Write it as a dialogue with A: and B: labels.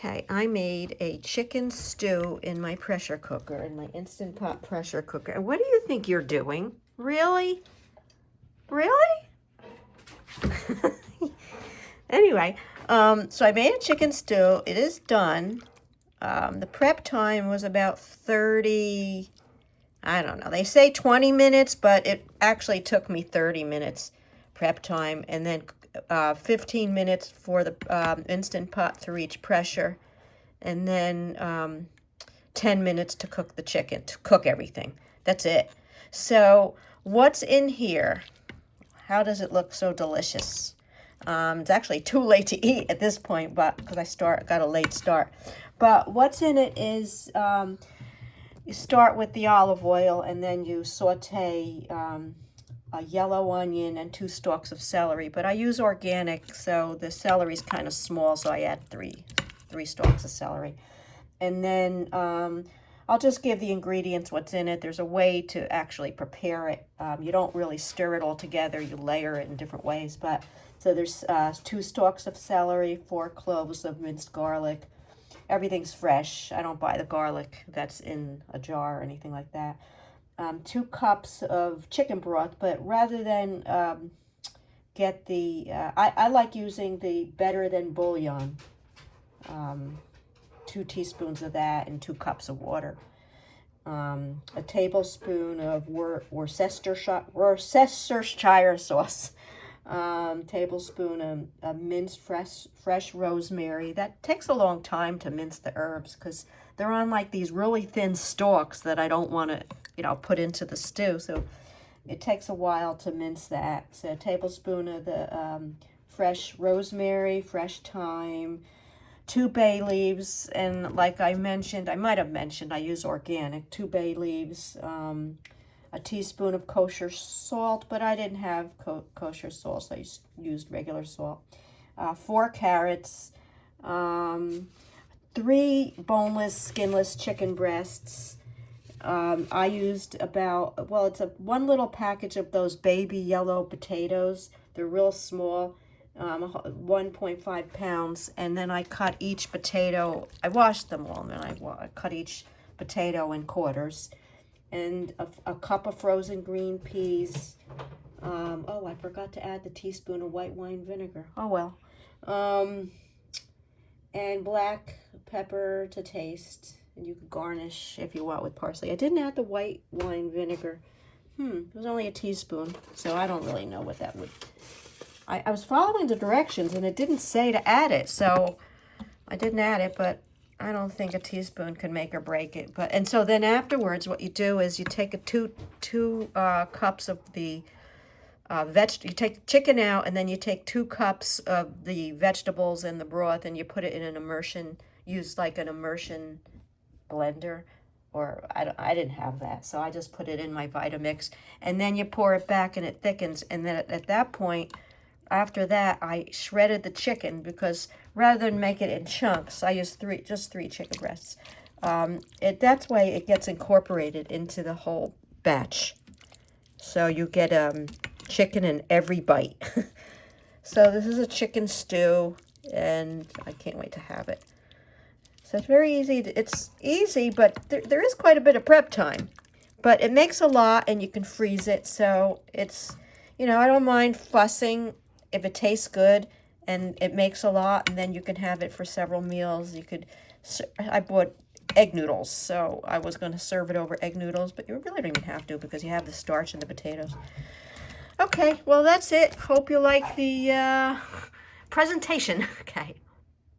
A: Okay, I made a chicken stew in my pressure cooker, in my Instant Pot pressure cooker. And what do you think you're doing? Really? Really? Anyway, so I made a chicken stew. It is done. The prep time was about 30, I don't know. They say 20 minutes, but it actually took me 30 minutes prep time, and then 15 minutes for the Instant Pot to reach pressure, and then 10 minutes to cook the chicken, to cook everything. That's it. So what's in here? How does it look so delicious? It's actually too late to eat at this point, but because I got a late start. But what's in it is you start with the olive oil, and then you saute a yellow onion and 2 stalks of celery. But I use organic, so the celery's kind of small, so I add three stalks of celery. And then I'll just give the ingredients, what's in it. There's a way to actually prepare it. You don't really stir it all together. You layer it in different ways. But so there's 2 stalks of celery, 4 cloves of minced garlic. Everything's fresh. I don't buy the garlic that's in a jar or anything like that. 2 cups of chicken broth, but rather than get the, I like using the Better Than bouillon. 2 teaspoons of that and 2 cups of water. A tablespoon of Worcestershire sauce. Tablespoon of minced fresh rosemary. That takes a long time to mince the herbs because they're on like these really thin stalks that I don't want to, put into the stew. So it takes a while to mince that. So a tablespoon of the fresh rosemary, fresh thyme, 2 bay leaves, and like I might have mentioned, I use organic. 2 bay leaves, a teaspoon of kosher salt, but I didn't have kosher salt, so I used regular salt. 4 carrots, 3 boneless, skinless chicken breasts. I used it's one little package of those baby yellow potatoes. They're real small. 1.5 pounds, and then I cut each potato. I washed them all, and then I cut each potato in quarters, and a cup of frozen green peas. Oh, I forgot to add the teaspoon of white wine vinegar. Oh well. And black pepper to taste, and you can garnish if you want with parsley. I didn't add the white wine vinegar. It was only a teaspoon, so I don't really know what that would. I was following the directions, and it didn't say to add it, so I didn't add it, but I don't think a teaspoon can make or break it. And so then afterwards, what you do is you take two cups of the you take the chicken out, and then you take 2 cups of the vegetables and the broth, and you put it in an immersion, use like an immersion blender, or I didn't have that, so I just put it in my Vitamix, and then you pour it back, and it thickens, and then at that point, after that, I shredded the chicken because rather than make it in chunks, I used just three chicken breasts. That's way it gets incorporated into the whole batch. So you get chicken in every bite. So this is a chicken stew, and I can't wait to have it. So it's very easy. It's easy, but there is quite a bit of prep time. But it makes a lot, and you can freeze it. So it's, I don't mind fussing if it tastes good and it makes a lot, and then you can have it for several meals. I bought egg noodles, so I was going to serve it over egg noodles, but you really don't even have to because you have the starch in the potatoes. Okay, well, that's it. Hope you like the presentation. Okay.